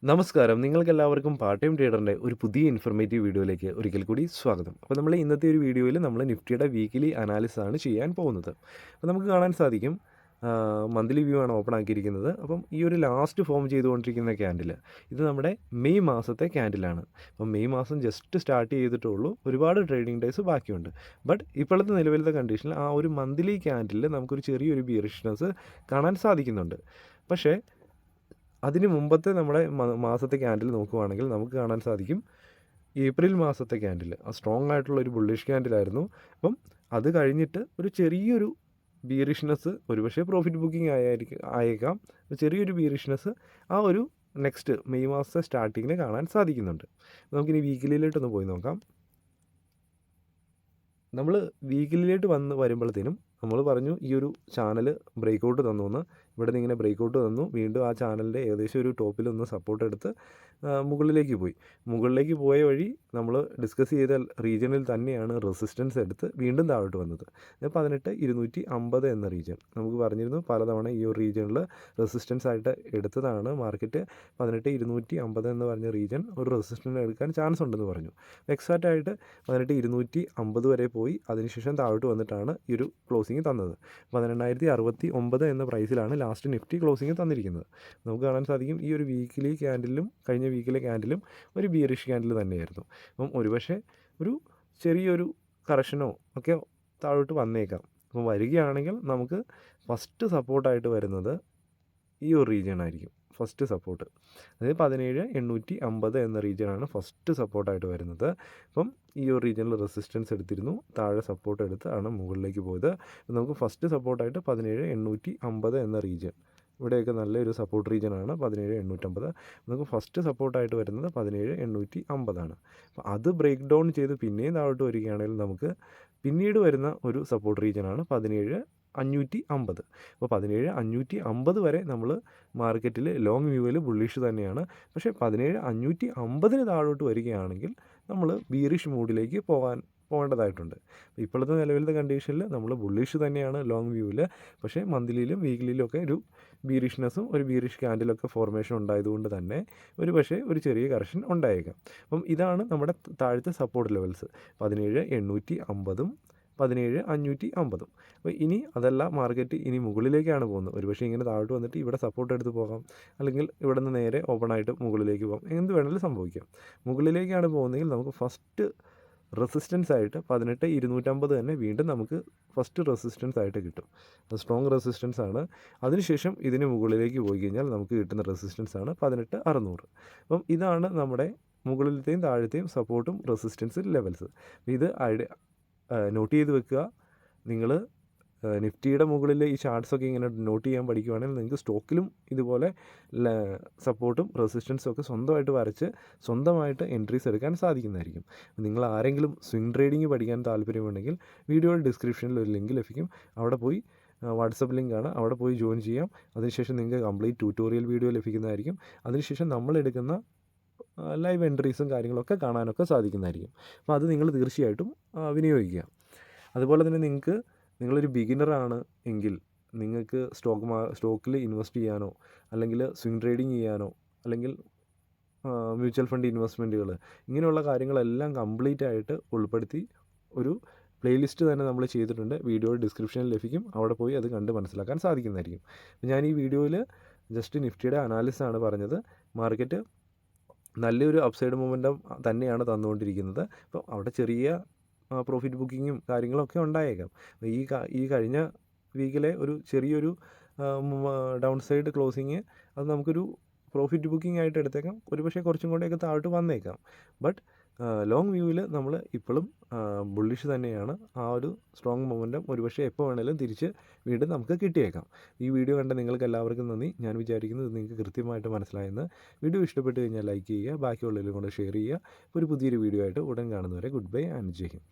നമസ്കാരം. നിങ്ങൾക്കെല്ലാവർക്കും part time ട്രേഡറിൻ്റെ ഒരു പുതിയ ഇൻഫർമേറ്റീവ് വീഡിയോയിലേക്ക് ഒരിക്കൽ കൂടി സ്വാഗതം. അപ്പോൾ നമ്മൾ ഇന്നത്തെ ഒരു വീഡിയോയിൽ നമ്മൾ നിഫ്റ്റിയുടെ വീക്കിലി അനാലിസിസ് ആണ് ചെയ്യാൻ പോകുന്നത്. അപ്പോൾ നമുക്ക് കാണാൻ സാധിക്കും മന്ത്ലി വ്യൂ ആണ് ഓപ്പൺ ആക്കിയിരിക്കുന്നത്. അപ്പം ഈ ഒരു ലാസ്റ്റ് ഫോം ചെയ്തുകൊണ്ടിരിക്കുന്ന ക്യാൻഡിൽ ഇത് നമ്മുടെ മെയ് മാസത്തെ ക്യാൻഡിലാണ്. അപ്പം മെയ് മാസം ജസ്റ്റ് സ്റ്റാർട്ട് ചെയ്തിട്ടുള്ളൂ. ഒരുപാട് ട്രേഡിംഗ് ഡേയ്സ് ബാക്കിയുണ്ട്. ബട്ട് ഇപ്പോഴത്തെ നിലവിലത്തെ കണ്ടീഷനിൽ ആ ഒരു മന്ത്ലി ക്യാൻഡിൽ നമുക്കൊരു ചെറിയൊരു ബിയറിഷ്നെസ് കാണാൻ സാധിക്കുന്നുണ്ട്. പക്ഷേ അതിന് മുമ്പത്തെ നമ്മുടെ മാസത്തെ ക്യാൻഡിൽ നോക്കുവാണെങ്കിൽ നമുക്ക് കാണാൻ സാധിക്കും ഏപ്രിൽ മാസത്തെ ക്യാൻഡിൽ സ്ട്രോങ് ആയിട്ടുള്ള ഒരു ബുള്ളിഷ് ക്യാൻഡിലായിരുന്നു. അപ്പം അത് കഴിഞ്ഞിട്ട് ഒരു ചെറിയൊരു ബിയറിഷ്നെസ്, ഒരുപക്ഷെ പ്രോഫിറ്റ് ബുക്കിംഗ് ആയേക്കാം, ചെറിയൊരു ബിയറിഷ്നെസ് ആ ഒരു നെക്സ്റ്റ് മെയ് മാസത്തെ സ്റ്റാർട്ടിങ്ങിന് കാണാൻ സാധിക്കുന്നുണ്ട്. നമുക്കിനി വീക്കിലിയിലോട്ടൊന്ന് പോയി നോക്കാം. നമ്മൾ വീക്കിലിയിലോട്ട് വരുമ്പോഴത്തേനും നമ്മൾ പറഞ്ഞു ഈ ഒരു ചാനൽ ബ്രേക്കൗട്ട് തന്നു എന്ന്. ഇവിടെ നിന്ന് ഇങ്ങനെ ബ്രേക്കൗട്ട് തന്നു, വീണ്ടും ആ ചാനലിൻ്റെ ഏകദേശം ഒരു ടോപ്പിലൊന്ന് സപ്പോർട്ട് എടുത്ത് മുകളിലേക്ക് പോയി. മുകളിലേക്ക് പോയ വഴി നമ്മൾ ഡിസ്കസ് ചെയ്ത റീജിയനിൽ തന്നെയാണ് റെസിസ്റ്റൻസ് എടുത്ത് വീണ്ടും താഴോട്ട് വന്നത്. 18,250 എന്ന റീജിയൻ നമുക്ക് പറഞ്ഞിരുന്നു പലതവണ. ഈ ഒരു റീജിയനിൽ റെസിസ്റ്റൻസ് ആയിട്ട് എടുത്തതാണ് മാർക്കറ്റ്. 18,250 എന്ന് പറഞ്ഞ റീജിയൻ ഒരു റെസിസ്റ്റൻസ് എടുക്കാൻ ചാൻസ് ഉണ്ടെന്ന് പറഞ്ഞു. എക്സാക്റ്റ് ആയിട്ട് 18,250 വരെ പോയി. അതിനുശേഷം താഴോട്ട് വന്നിട്ടാണ് ഈ ഒരു ക്ലോസിങ് തന്നത്. 18,069 എന്ന പ്രൈസിലാണ് ലാസ്റ്റ് നിഫ്റ്റി ക്ലോസിങ് തന്നിരിക്കുന്നത്. നമുക്ക് കാണാൻ സാധിക്കും ഈ ഒരു വീക്കിലി ക്യാൻഡിലും കഴിഞ്ഞ വീക്കിലെ ക്യാൻഡിലും ഒരു ബിയറിഷ് ക്യാൻഡിൽ തന്നെയായിരുന്നു. അപ്പം ഒരുപക്ഷെ ഒരു ചെറിയൊരു കറക്ഷനോ ഒക്കെ താഴോട്ട് വന്നേക്കാം. അപ്പം വരികയാണെങ്കിൽ നമുക്ക് ഫസ്റ്റ് സപ്പോർട്ടായിട്ട് വരുന്നത് ഈ ഒരു റീജിയൻ ആയിരിക്കും. ഫസ്റ്റ് സപ്പോർട്ട് അതായത് 17,850 എന്ന റീജിയനാണ് ഫസ്റ്റ് സപ്പോർട്ടായിട്ട് വരുന്നത്. അപ്പം ഈ ഒരു റീജിയനിൽ റെസിസ്റ്റൻസ് എടുത്തിരുന്നു, താഴെ സപ്പോർട്ട് എടുത്ത് ആണ് മുകളിലേക്ക് പോയത്. നമുക്ക് ഫസ്റ്റ് സപ്പോർട്ടായിട്ട് 17,850 എന്ന റീജിയൻ, ഇവിടെയൊക്കെ നല്ലൊരു സപ്പോർട്ട് റീജിയനാണ് 17,850. നമുക്ക് ഫസ്റ്റ് സപ്പോർട്ടായിട്ട് വരുന്നത് 17,850 ആണ്. അപ്പോൾ അത് ബ്രേക്ക് ഡൗൺ ചെയ്ത് പിന്നെയും താഴോട്ട് വരികയാണെങ്കിൽ നമുക്ക് പിന്നീട് വരുന്ന ഒരു സപ്പോർട്ട് റീജിയനാണ് 17,550. അപ്പോൾ 17,550 വരെ നമ്മൾ മാർക്കറ്റിൽ ലോങ് വ്യൂവിൽ ബുള്ളിഷ് തന്നെയാണ്. പക്ഷേ 17,550 താഴോട്ട് വരികയാണെങ്കിൽ നമ്മൾ ബീറിഷ് മൂഡിലേക്ക് പോകേണ്ടതായിട്ടുണ്ട്. ഇപ്പോഴത്തെ നിലവിലത്തെ കണ്ടീഷനിൽ നമ്മൾ ബുള്ളിഷ് തന്നെയാണ് ലോങ് വ്യൂവിൽ. പക്ഷേ മന്ത്ലിയിലും വീക്കിലിയിലും ഒക്കെ ഒരു ബീറിഷ്നെസ്സും ഒരു ബീറിഷ് ക്യാൻഡിലൊക്കെ ഫോർമേഷൻ ഉണ്ടായതുകൊണ്ട് തന്നെ ഒരു ചെറിയ കറക്ഷൻ ഉണ്ടായേക്കാം. അപ്പം ഇതാണ് നമ്മുടെ താഴത്തെ സപ്പോർട്ട് ലെവൽസ് 17,850 17,550. അപ്പോൾ ഇനി അതല്ല, മാർക്കറ്റ് ഇനി മുകളിലേക്കാണ് പോകുന്നത്. ഒരുപക്ഷെ ഇങ്ങനെ താഴോട്ട് വന്നിട്ട് ഇവിടെ സപ്പോർട്ട് എടുത്ത് പോകാം, അല്ലെങ്കിൽ ഇവിടെ നിന്ന് നേരെ ഓപ്പൺ ആയിട്ട് മുകളിലേക്ക് പോകാം, എന്ത് വേണമെങ്കിലും സംഭവിക്കാം. മുകളിലേക്കാണ് പോകുന്നതെങ്കിൽ നമുക്ക് ഫസ്റ്റ് റെസിസ്റ്റൻസ് ആയിട്ട് 18,250 തന്നെ വീണ്ടും നമുക്ക് ഫസ്റ്റ് റെസിസ്റ്റൻസ് ആയിട്ട് കിട്ടും. അത് സ്ട്രോങ് റെസിസ്റ്റൻസ് ആണ്. അതിനുശേഷം ഇതിന് മുകളിലേക്ക് പോയി കഴിഞ്ഞാൽ നമുക്ക് കിട്ടുന്ന റെസിസ്റ്റൻസ് ആണ് 18,600. അപ്പം ഇതാണ് നമ്മുടെ മുകളിലത്തെയും താഴത്തെയും സപ്പോർട്ടും റെസിസ്റ്റൻസ് ലെവൽസ്. ഇത് നോട്ട് ചെയ്ത് വെക്കുക. നിങ്ങൾ നിഫ്റ്റിയുടെ മുകളിൽ ഈ ചാർട്ട്സൊക്കെ ഇങ്ങനെ നോട്ട് ചെയ്യാൻ പഠിക്കുകയാണെങ്കിൽ നിങ്ങൾക്ക് സ്റ്റോക്കിലും ഇതുപോലെ സപ്പോർട്ടും റെസിസ്റ്റൻസും ഒക്കെ സ്വന്തമായിട്ട് വരച്ച് സ്വന്തമായിട്ട് എൻട്രീസ് എടുക്കാൻ സാധിക്കുന്നതായിരിക്കും. നിങ്ങൾ ആരെങ്കിലും സ്വിംഗ് ട്രേഡിംഗ് പഠിക്കാൻ താല്പര്യമുണ്ടെങ്കിൽ വീഡിയോയുടെ ഡിസ്ക്രിപ്ഷനിൽ ഒരു ലിങ്ക് ലഭിക്കും. അവിടെ പോയി വാട്സപ്പ് ലിങ്കാണ്, അവിടെ പോയി ജോയിൻ ചെയ്യാം. അതിനുശേഷം നിങ്ങൾക്ക് കംപ്ലീറ്റ് ട്യൂട്ടോറിയൽ വീഡിയോ ലഭിക്കുന്നതായിരിക്കും. അതിനുശേഷം നമ്മളെടുക്കുന്ന ലൈവ് എൻട്രീസും കാര്യങ്ങളൊക്കെ കാണാനൊക്കെ സാധിക്കുന്നതായിരിക്കും. അപ്പോൾ അത് നിങ്ങൾ തീർച്ചയായിട്ടും വിനിയോഗിക്കുക. അതുപോലെ തന്നെ നിങ്ങളൊരു ബിഗിനറാണ് എങ്കിൽ നിങ്ങൾക്ക് സ്റ്റോക്കിൽ ഇൻവെസ്റ്റ് ചെയ്യാനോ, അല്ലെങ്കിൽ സ്വിംഗ് ട്രേഡിംഗ് ചെയ്യാനോ, അല്ലെങ്കിൽ മ്യൂച്വൽ ഫണ്ട് ഇൻവെസ്റ്റ്മെൻറ്റുകൾ, ഇങ്ങനെയുള്ള കാര്യങ്ങളെല്ലാം കംപ്ലീറ്റ് ആയിട്ട് ഉൾപ്പെടുത്തി ഒരു പ്ലേലിസ്റ്റ് തന്നെ നമ്മൾ ചെയ്തിട്ടുണ്ട്. വീഡിയോ ഡിസ്ക്രിപ്ഷനിൽ ലഭിക്കും. അവിടെ പോയി അത് കണ്ട് മനസ്സിലാക്കാൻ സാധിക്കുന്നതായിരിക്കും. ഞാൻ ഈ വീഡിയോയിൽ ജസ്റ്റ് നിഫ്റ്റിയുടെ അനാലിസിസ് ആണ് പറഞ്ഞത്. മാർക്കറ്റ് നല്ലൊരു അപ്സൈഡ് മൊമെൻറ്റം തന്നെയാണ് തന്നുകൊണ്ടിരിക്കുന്നത്. അപ്പോൾ അവിടെ ചെറിയ പ്രോഫിറ്റ് ബുക്കിങ്ങും കാര്യങ്ങളൊക്കെ ഉണ്ടായേക്കാം. ഈ കഴിഞ്ഞ വീക്കിലെ ഒരു ചെറിയൊരു ഡൗൺ സൈഡ് ക്ലോസിങ് അത് നമുക്കൊരു പ്രോഫിറ്റ് ബുക്കിംഗ് ആയിട്ട് എടുത്തേക്കാം. ഒരുപക്ഷെ കുറച്ചും കൂടെയൊക്കെ താഴോട്ട് വന്നേക്കാം. ബട്ട് ലോങ് വ്യൂവിൽ നമ്മൾ ഇപ്പോഴും ബുള്ളിഷ് തന്നെയാണ്. ആ ഒരു സ്ട്രോങ് മൊമെൻറ്റം ഒരുപക്ഷെ എപ്പോൾ വേണമെങ്കിലും തിരിച്ച് വീണ്ടും നമുക്ക് കിട്ടിയേക്കാം. ഈ വീഡിയോ കണ്ട നിങ്ങൾക്ക് എല്ലാവർക്കും നന്ദി. ഞാൻ വിചാരിക്കുന്നത് നിങ്ങൾക്ക് കൃത്യമായിട്ട് മനസ്സിലായെന്ന്. വീഡിയോ ഇഷ്ടപ്പെട്ട് കഴിഞ്ഞാൽ ലൈക്ക് ചെയ്യുക, ബാക്കിയുള്ളവരും കൊണ്ട് ഷെയർ ചെയ്യുക. ഒരു പുതിയൊരു വീഡിയോ ആയിട്ട് ഉടൻ കാണുന്നവരെ good bye and Jai Hind.